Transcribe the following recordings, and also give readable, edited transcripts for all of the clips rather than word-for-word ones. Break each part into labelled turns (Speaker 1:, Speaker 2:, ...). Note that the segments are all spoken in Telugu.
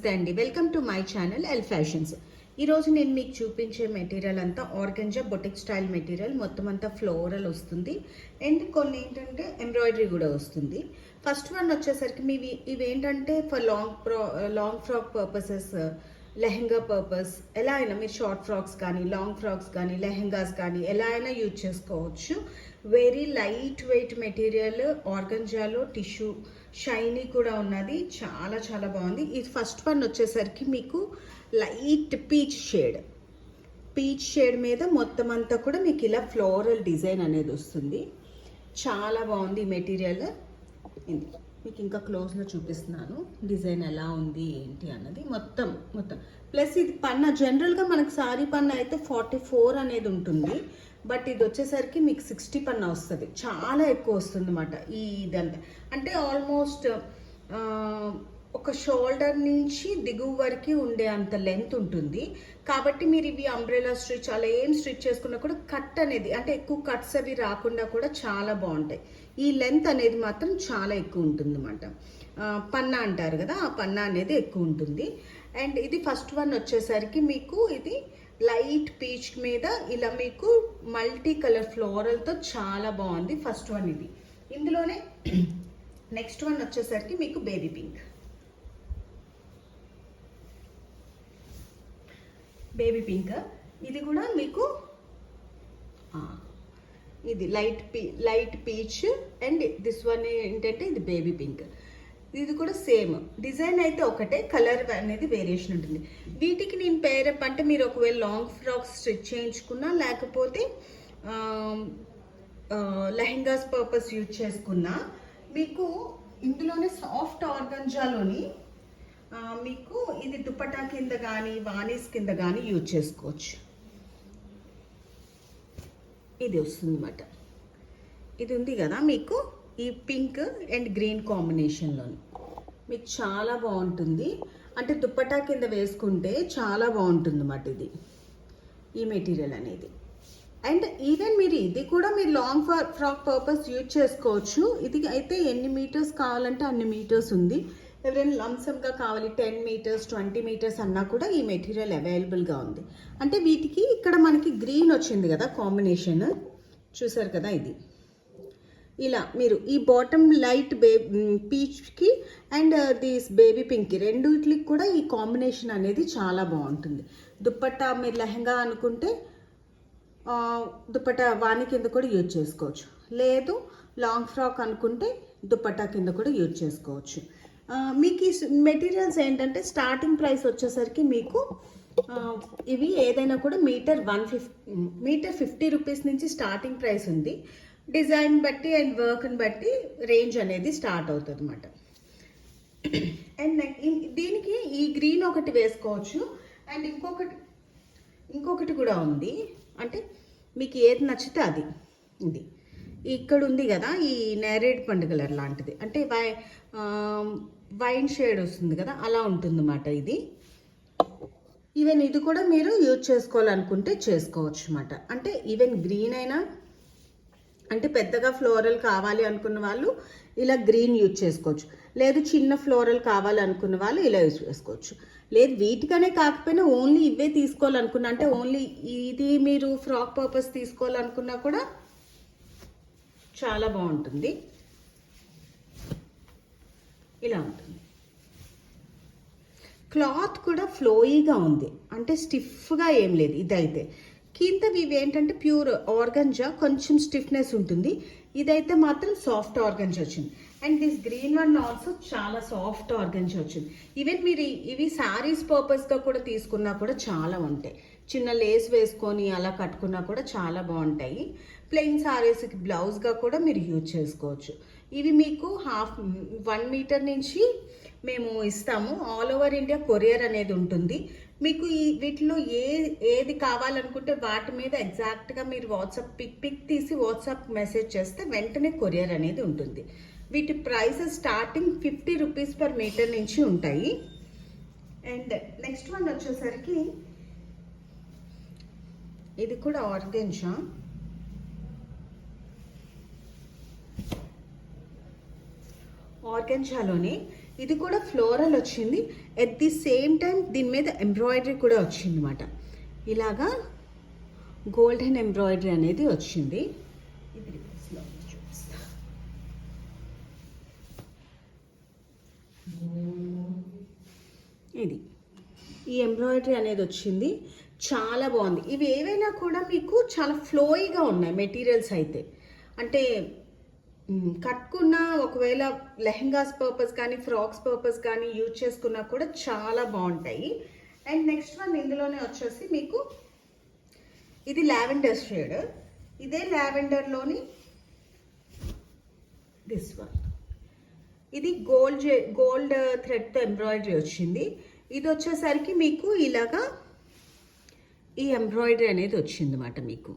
Speaker 1: నమస్తే అండి, welcome to my channel L fashions. ఈరోజు నేను మీకు చూపించే మెటీరియల్ అంతా ఆర్గంజా బొటిక్ స్టైల్ మెటీరియల్. మొత్తం అంతా ఫ్లోరల్ వస్తుంది అండ్ కొన్ని ఏంటంటే ఎంబ్రాయిడరీ కూడా వస్తుంది. ఫస్ట్ వన్ వచ్చేసరికి ఇవి ఏంటంటే for long frock purposes, lehenga purpose, ఎలా అయినా మీరు షార్ట్ ఫ్రాక్స్ కానీ లాంగ్ ఫ్రాక్స్ కానీ లెహెంగాస్ కానీ ఎలా అయినా యూజ్ చేసుకోవచ్చు. వెరీ లైట్ వెయిట్ మెటీరియల్, ఆర్గంజాలో టిష్యూ షైనీ కూడా ఉన్నది, చాలా చాలా బాగుంది. ఇది ఫస్ట్ వన్ వచ్చేసరికి మీకు లైట్ పీచ్ షేడ్ మీద మొత్తం అంతా కూడా మీకు ఇలా ఫ్లోరల్ డిజైన్ అనేది వస్తుంది. చాలా బాగుంది ఈ మెటీరియల్. ఇది మీకు ఇంకా క్లోజ్లో చూపిస్తున్నాను డిజైన్ ఎలా ఉంది ఏంటి అన్నది. మొత్తం ప్లస్ ఇది పన్నా జనరల్గా మనకు సారీ పన్నా అయితే 44 అనేది ఉంటుంది, బట్ ఇది వచ్చేసరికి మీకు 60 పన్నా వస్తుంది. చాలా ఎక్కువ వస్తుంది అన్నమాట. ఇదంతా అంటే ఆల్మోస్ట్ ఒక షోల్డర్ నుంచి దిగువ వరకు ఉండే అంత లెంత్ ఉంటుంది. కాబట్టి మీరు ఇవి అంబ్రెలా స్టిచ్ అలా ఏం స్టిచ్ చేసుకున్నా కూడా కట్ అనేది అంటే ఎక్కువ కట్స్ అవి రాకుండా కూడా చాలా బాగుంటాయి. ఈ లెంత్ అనేది మాత్రం చాలా ఎక్కువ ఉంటుంది అన్నమాట. పన్నా అంటారు కదా, ఆ పన్నా అనేది ఎక్కువ ఉంటుంది. అండ్ ఇది ఫస్ట్ వన్ వచ్చేసరికి మీకు ఇది లైట్ పీచ్ మీద ఇలా మీకు మల్టీ కలర్ ఫ్లోరల్తో చాలా బాగుంది ఫస్ట్ వన్ ఇది. ఇందులోనే నెక్స్ట్ వన్ వచ్చేసరికి మీకు బేబీ పింక్. ఇది కూడా మీకు ఇది light peach and this one ఏంటంటే ఇది బేబీ పింక్. ఇది కూడా సేమ్ డిజైన్ అయితే ఒకటే, కలర్ అనేది వేరియేషన్ ఉంటుంది. వీటికి నేను పేరప్ అంటే మీరు ఒకవేళ లాంగ్ ఫ్రాక్స్ స్టిచ్ చేయించుకున్నా లేకపోతే లెహెంగాస్ పర్పస్ యూజ్ చేసుకున్నా మీకు ఇందులోనే సాఫ్ట్ ఆర్గంజాలోని మీకు ఇది దుపట్టా కింద కానీ వానీస్ కింద కానీ యూజ్ చేసుకోవచ్చు. ఇది వస్తుంది అన్నమాట. ఇది ఉంది కదా మీకు ఈ పింక్ అండ్ గ్రీన్ కాంబినేషన్లోని మీకు చాలా బాగుంటుంది. అంటే దుపట్టా కింద వేసుకుంటే చాలా బాగుంటుంది అన్నమాట ఇది ఈ మెటీరియల్ అనేది. అండ్ ఈవెన్ మీరు ఇది కూడా మీరు లాంగ్ ఫ్రాక్ పర్పస్ యూజ్ చేసుకోవచ్చు. ఇది అయితే ఎన్ని మీటర్స్ కావాలంటే అన్ని మీటర్స్ ఉంది. ఎవరైనా లంసమ్గా కావాలి 10 మీటర్స్ 20 మీటర్స్ అన్నా కూడా ఈ మెటీరియల్ అవైలబుల్గా ఉంది. అంటే వీటికి ఇక్కడ మనకి గ్రీన్ వచ్చింది కదా కాంబినేషన్, చూసారు కదా. ఇది ఇలా మీరు ఈ బాటమ్ లైట్ పీచ్కి అండ్ దిస్ బేబీ పింక్కి రెండుకి కూడా ఈ కాంబినేషన్ అనేది చాలా బాగుంటుంది. దుపట్టా మీరు లెహంగా అనుకుంటే దుపట్టా వాణి కింద కూడా యూజ్ చేసుకోవచ్చు, లేదు లాంగ్ ఫ్రాక్ అనుకుంటే దుపట్టా కింద కూడా యూజ్ చేసుకోవచ్చు. మీకు ఈ మెటీరియల్స్ ఏంటంటే స్టార్టింగ్ ప్రైస్ వచ్చేసరికి మీకు ఇవి ఏదైనా కూడా మీటర్ 50 రూపీస్ నుంచి స్టార్టింగ్ ప్రైస్ ఉంది. డిజైన్ బట్టి అండ్ వర్క్ని బట్టి రేంజ్ అనేది స్టార్ట్ అవుతుంది అన్నమాట. అండ్ దీనికి ఈ గ్రీన్ ఒకటి వేసుకోవచ్చు అండ్ ఇంకొకటి కూడా ఉంది. అంటే మీకు ఏది నచ్చితే అది. ఇది ఇక్కడ ఉంది కదా ఈ నేరేడ్ పండు కలర్ లాంటిది, అంటే వైన్ షేడ్ వస్తుంది కదా, అలా ఉంటుంది అన్నమాట ఇది. ఈవెన్ ఇది కూడా మీరు యూజ్ చేసుకోవాలనుకుంటే చేసుకోవచ్చు అన్నమాట. అంటే ఈవెన్ గ్రీన్ అయినా అంటే పెద్దగా ఫ్లోరల్ కావాలి అనుకున్న వాళ్ళు ఇలా గ్రీన్ యూజ్ చేసుకోవచ్చు, లేదు చిన్న ఫ్లోరల్ కావాలి అనుకున్న వాళ్ళు ఇలా యూజ్ చేసుకోవచ్చు, లేదు వీటికనే కాకపోయినా ఓన్లీ ఇవే తీసుకోవాలనుకున్నా అంటే ఓన్లీ ఇది మీరు ఫ్రాక్ పర్పస్ తీసుకోవాలనుకున్నా కూడా చాలా బాగుంటుంది. ఇలా ఉంటుంది. క్లాత్ కూడా ఫ్లోయీగా ఉంది, అంటే స్టిఫ్గా ఏం లేదు. ఇదైతే కింద ఇవి ఏంటంటే ప్యూర్ ఆర్గంజా, కొంచెం స్టిఫ్నెస్ ఉంటుంది. ఇదైతే మాత్రం సాఫ్ట్ ఆర్గంజా వచ్చింది. And this green one also చాలా సాఫ్ట్ ఆర్గంజా వచ్చింది. ఈవెన్ మీరు ఇవి శారీస్ పర్పస్గా కూడా తీసుకున్నా కూడా చాలా ఉంటాయి. చిన్న లేస్ వేసుకొని అలా కట్టుకున్నా కూడా చాలా బాగుంటాయి. ప్లెయిన్ శారీస్కి బ్లౌజ్గా కూడా మీరు యూజ్ చేసుకోవచ్చు. ఇవి మీకు 1 మీటర్ నుంచి మేము ఇస్తాము. ఆల్ ఓవర్ ఇండియా కొరియర్ అనేది ఉంటుంది. మీకు వీటిలో ఏది కావాలనుకుంటే వాటి మీద ఎగ్జాక్ట్గా మీరు వాట్సాప్ పిక్ తీసి వాట్సాప్ మెసేజ్ చేస్తే వెంటనే కొరియర్ అనేది ఉంటుంది. వీటి prices starting 50 rupees per meter నుంచి ఉంటాయి. అండ్ నెక్స్ట్ వన్ వచ్చేసరికి ఇది కూడా ఆర్గంజా. ఆర్గంజాలోనే ఇది కూడా ఫ్లోరల్ వచ్చింది. ఎట్ ది సేమ్ టైం దీని మీద ఎంబ్రాయిడరీ కూడా వచ్చింది అన్నమాట. ఇలాగా గోల్డెన్ ఎంబ్రాయిడరీ అనేది వచ్చింది. ఇది రివర్స్లో చూపిస్తా. ఇది ఈ ఎంబ్రాయిడరీ అనేది వచ్చింది. చాలా బాగుంది. ఇవి ఏవైనా కూడా మీకు చాలా ఫ్లోయిగా ఉన్నాయి మెటీరియల్స్ అయితే. అంటే కట్టుకున్న ఒకవేళ లెహెంగాస్ పర్పస్ కానీ ఫ్రాక్స్ పర్పస్ కానీ యూజ్ చేసుకున్నా కూడా చాలా బాగుంటాయి. అండ్ నెక్స్ట్ వన్ ఇందులోనే వచ్చేసి మీకు ఇది లావెండర్ షేడ్. ఇదే లావెండర్లోని దిస్ వన్, ఇది గోల్డ్ థ్రెడ్తో ఎంబ్రాయిడరీ వచ్చింది. ఇది వచ్చేసరికి మీకు ఇలాగా ఈ ఎంబ్రాయిడరీ అనేది వచ్చింది అన్నమాట. మీకు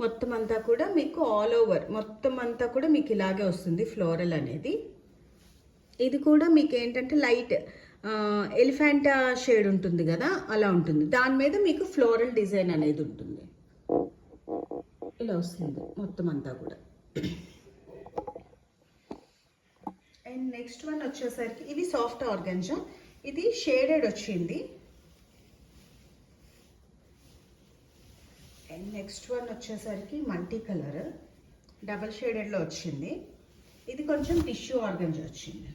Speaker 1: మొత్తం అంతా కూడా మీకు ఆల్ ఓవర్ మొత్తం అంతా కూడా మీకు ఇలాగే వస్తుంది ఫ్లోరల్ అనేది. ఇది కూడా మీకు ఏంటంటే లైట్ ఎలిఫెంట్ షేడ్ ఉంటుంది కదా, అలా ఉంటుంది. దాని మీద మీకు ఫ్లోరల్ డిజైన్ అనేది ఉంటుంది. ఇలా వస్తుంది మొత్తం అంతా కూడా. అండ్ నెక్స్ట్ వన్ వచ్చేసరికి ఇవి సాఫ్ట్ ఆర్గంజా. ఇది షేడెడ్ వచ్చింది. అండ్ నెక్స్ట్ వన్ వచ్చేసరికి మల్టీ కలర్ డబల్ షేడెడ్లో వచ్చింది. ఇది కొంచెం టిష్యూ ఆర్గంజా వచ్చింది.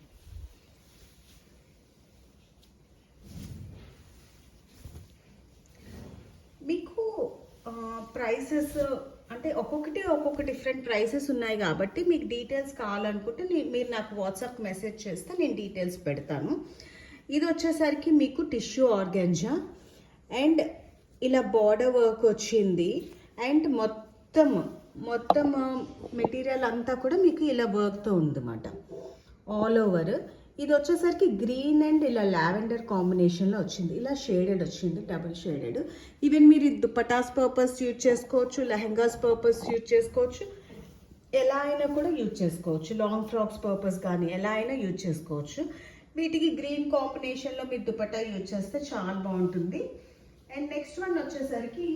Speaker 1: మీకు ప్రైసెస్ అంటే ఒక్కొక్క డిఫరెంట్ ప్రైసెస్ ఉన్నాయి కాబట్టి మీకు డీటెయిల్స్ కావాలనుకుంటే మీరు నాకు వాట్సాప్ మెసేజ్ చేస్తే నేను డీటెయిల్స్ పెడతాను. ఇది వచ్చేసరికి మీకు టిష్యూ ఆర్గంజా అండ్ ఇలా బార్డర్ వర్క్ వచ్చింది. అండ్ మొత్తం మెటీరియల్ అంతా కూడా మీకు ఇలా వర్క్తో ఉందన్నమాట ఆల్ ఓవర్. ఇది వచ్చేసరికి గ్రీన్ అండ్ ఇలా లావెండర్ కాంబినేషన్లో వచ్చింది. ఇలా షేడెడ్ వచ్చింది, డబుల్ షేడెడ్. ఈవెన్ మీరు దుపటాస్ పర్పస్ యూజ్ చేసుకోవచ్చు, లెహెంగాస్ పర్పస్ యూజ్ చేసుకోవచ్చు, ఎలా అయినా కూడా యూజ్ చేసుకోవచ్చు. లాంగ్ ఫ్రాక్స్ పర్పస్ కానీ ఎలా అయినా యూజ్ చేసుకోవచ్చు. వీటికి గ్రీన్ కాంబినేషన్లో మీరు దుపట్టా యూజ్ చేస్తే చాలా బాగుంటుంది. అండ్ నెక్స్ట్ వన్ వచ్చేసరికి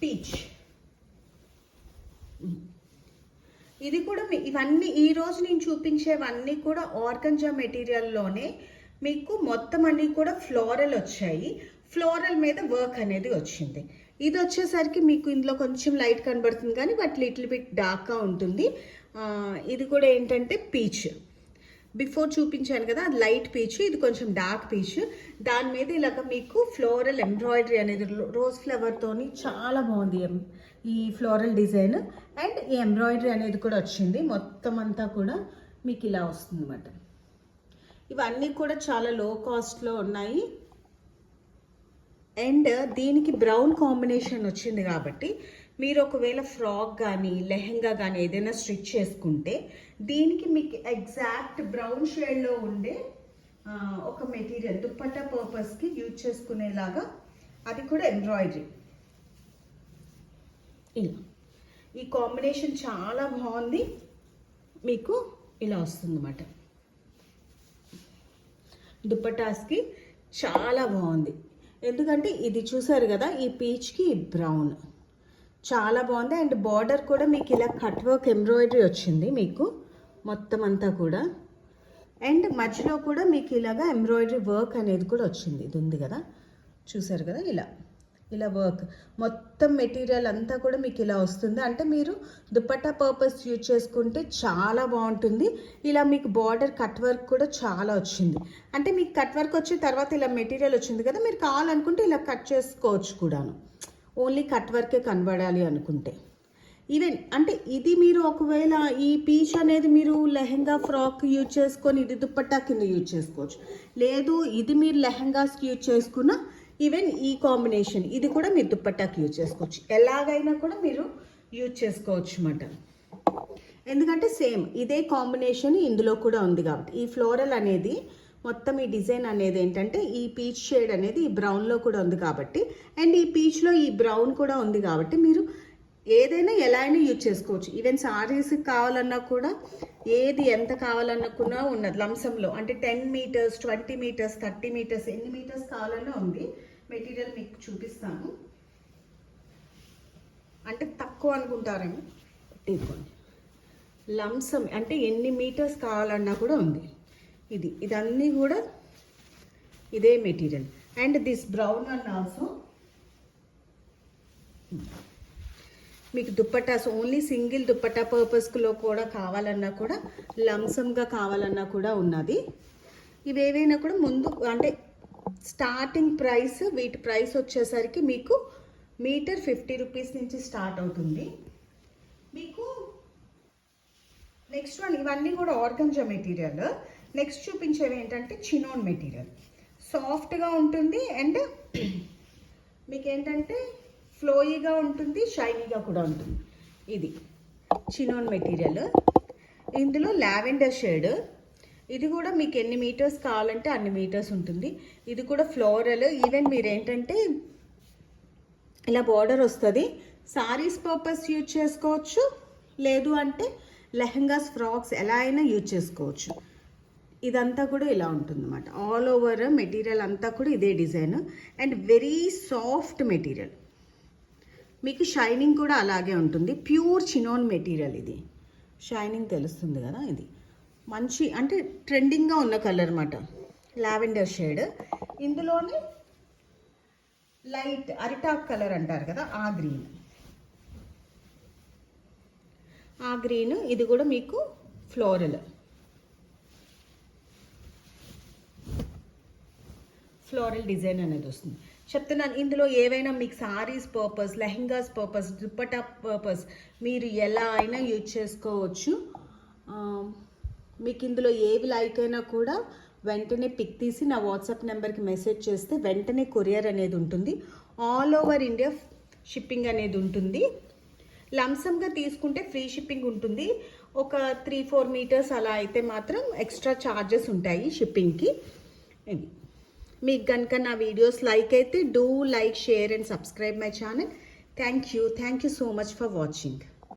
Speaker 1: పీచ్. ఇది కూడా ఇవన్నీ ఈరోజు నేను చూపించేవన్నీ కూడా ఆర్గంజా మెటీరియల్లోనే మీకు మొత్తం అన్నీ కూడా ఫ్లోరల్ వచ్చాయి. ఫ్లోరల్ మీద వర్క్ అనేది వచ్చింది. ఇది వచ్చేసరికి మీకు ఇందులో కొంచెం లైట్ కనబడుతుంది కానీ బట్ లిటిల్ బిట్ డార్క్గా ఉంటుంది. ఇది కూడా ఏంటంటే పీచ్. బిఫోర్ చూపించాను కదా, అది లైట్ పీచ్, ఇది కొంచెం డార్క్ పీచ్. దాని మీద ఇలాగ మీకు ఫ్లోరల్ ఎంబ్రాయిడరీ అనేది రోజ్ ఫ్లవర్తోని చాలా బాగుంది ఈ ఫ్లోరల్ డిజైన్. అండ్ ఈ ఎంబ్రాయిడరీ అనేది కూడా వచ్చింది. మొత్తం అంతా కూడా మీకు ఇలా వస్తుంది అన్నమాట. ఇవన్నీ కూడా చాలా లో కాస్ట్లో ఉన్నాయి. అండ్ దీనికి బ్రౌన్ కాంబినేషన్ వచ్చింది కాబట్టి మీరు ఒకవేళ ఫ్రాక్ కానీ లెహెంగా కానీ ఏదైనా స్టిచ్ చేసుకుంటే దీనికి మీకు ఎగ్జాక్ట్ బ్రౌన్ షేడ్లో ఉండే ఒక మెటీరియల్ దుపట్టా పర్పస్కి యూజ్ చేసుకునేలాగా, అది కూడా ఎంబ్రాయిడరీ. ఇలా ఈ కాంబినేషన్ చాలా బాగుంది. మీకు ఇలా వస్తుందన్నమాట. దుపట్టాస్కి చాలా బాగుంది. ఎందుకంటే ఇది చూసారు కదా, ఈ పీచ్కి బ్రౌన్ చాలా బాగుంది. అండ్ బార్డర్ కూడా మీకు ఇలా కట్ వర్క్ ఎంబ్రాయిడరీ వచ్చింది మీకు మొత్తం అంతా కూడా. అండ్ మధ్యలో కూడా మీకు ఇలాగా ఎంబ్రాయిడరీ వర్క్ అనేది కూడా వచ్చింది. ఇది ఉంది కదా, చూసారు కదా, ఇలా వర్క్ మొత్తం మెటీరియల్ అంతా కూడా మీకు ఇలా వస్తుంది. అంటే మీరు దుపట్టా పర్పస్ యూజ్ చేసుకుంటే చాలా బాగుంటుంది. ఇలా మీకు బార్డర్ కట్ వర్క్ కూడా చాలా వచ్చింది. అంటే మీకు కట్ వర్క్ వచ్చిన తర్వాత ఇలా మెటీరియల్ వచ్చింది కదా, మీరు కావాలనుకుంటే ఇలా కట్ చేసుకోవచ్చు కూడాను. ఓన్లీ కట్ వర్కే కనబడాలి అనుకుంటే. ఈవెన్ అంటే ఇది మీరు ఒకవేళ ఈ పీచ్ అనేది మీరు లెహెంగా ఫ్రాక్ యూజ్ చేసుకొని ఇది దుపట్టా కింద యూజ్ చేసుకోవచ్చు. లేదు ఇది మీరు లెహెంగాస్కి యూజ్ చేసుకున్న ఈవెన్ ఈ కాంబినేషన్ ఇది కూడా మీరు దుపట్టాకి యూజ్ చేసుకోవచ్చు. ఎలాగైనా కూడా మీరు యూజ్ చేసుకోవచ్చు అన్నమాట. ఎందుకంటే సేమ్ ఇదే కాంబినేషన్ ఇందులో కూడా ఉంది కాబట్టి. ఈ ఫ్లోరల్ అనేది మొత్తం ఈ డిజైన్ అనేది ఏంటంటే ఈ పీచ్ షేడ్ అనేది ఈ బ్రౌన్లో కూడా ఉంది కాబట్టి, అండ్ ఈ పీచ్లో ఈ బ్రౌన్ కూడా ఉంది కాబట్టి మీరు ఏదైనా ఎలా అయినా యూజ్ చేసుకోవచ్చు. ఈవెన్ సారీస్కి కావాలన్నా కూడా ఏది ఎంత కావాలన్నా కూడా ఉన్నది లంసంలో. అంటే 10 మీటర్స్ 20 మీటర్స్ 30 మీటర్స్ ఎన్ని మీటర్స్ కావాలన్నా ఉంది. మెటీరియల్ మీకు చూపిస్తాను. అంటే తక్కువ అనుకుంటారేమో. ఇదిగోండి లంసమ్ అంటే ఎన్ని మీటర్స్ కావాలన్నా కూడా ఉంది. ఇదన్నీ కూడా ఇదే material. And this brown one also మీకు దుప్పటాస్ ఓన్లీ సింగిల్ దుప్పటా పర్పస్లో కూడా కావాలన్నా కూడా లంసమ్గా కావాలన్నా కూడా ఉన్నది. ఇవేవైనా కూడా ముందు అంటే స్టార్టింగ్ ప్రైస్, వీటి ప్రైస్ వచ్చేసరికి మీకు మీటర్ 50 రూపీస్ నుంచి స్టార్ట్ అవుతుంది. మీకు నెక్స్ట్ వన్ ఇవన్నీ కూడా ఆర్గంజా మెటీరియల్. నెక్స్ట్ చూపించేవి ఏంటంటే చినోన్ మెటీరియల్. సాఫ్ట్గా ఉంటుంది అండ్ మీకు ఏంటంటే ఫ్లోయీగా ఉంటుంది, షైనీగా కూడా ఉంటుంది. ఇది చినోన్ మెటీరియల్. ఇందులో లావెండర్ షేడ్. ఇది కూడా మీకు ఎన్ని మీటర్స్ కావాలంటే అన్ని మీటర్స్ ఉంటుంది. ఇది కూడా ఫ్లోరల్. ఈవెన్ మీరు ఏంటంటే ఇలా బార్డర్ వస్తుంది, సారీస్ పర్పస్ యూజ్ చేసుకోవచ్చు, లేదు అంటే లెహంగాస్, ఫ్రాక్స్ ఎలా అయినా యూజ్ చేసుకోవచ్చు. ఇదంతా కూడా ఇలా ఉంటుంది అన్నమాట. ఆల్ ఓవర్ మెటీరియల్ అంతా కూడా ఇదే design and very soft material. మీకు షైనింగ్ కూడా అలాగే ఉంటుంది. Pure chinon material. ఇది షైనింగ్ తెలుస్తుంది కదా. ఇది మంచి అంటే ట్రెండింగ్గా ఉన్న కలర్ అన్నమాట, లావెండర్ షేడ్. ఇందులోనే లైట్ అరిటాక్ కలర్ అంటారు కదా, ఆ గ్రీన్. ఇది కూడా మీకు ఫ్లోరల్ డిజైన్ అనేది వస్తుంది. చెప్తున్నాను, ఇందులో ఏవైనా మీకు saris purpose, lehengas purpose, dupatta purpose మీరు ఎలా అయినా యూజ్ చేసుకోవచ్చు. మీకు ఇందులో ఏవి లైక్ అయినా కూడా వెంటనే పిక్ తీసి నా వాట్సాప్ నెంబర్కి మెసేజ్ చేస్తే వెంటనే కొరియర్ అనేది ఉంటుంది. ఆల్ ఓవర్ ఇండియా షిప్పింగ్ అనేది ఉంటుంది. లంసమ్గా తీసుకుంటే ఫ్రీ షిప్పింగ్ ఉంటుంది. ఒక 3-4 మీటర్స్ అలా అయితే మాత్రం ఎక్స్ట్రా ఛార్జెస్ ఉంటాయి షిప్పింగ్కి. ఇది మీకు కనుక నా వీడియోస్ లైక్ అయితే do like, share and subscribe my channel. Thank you so much for watching.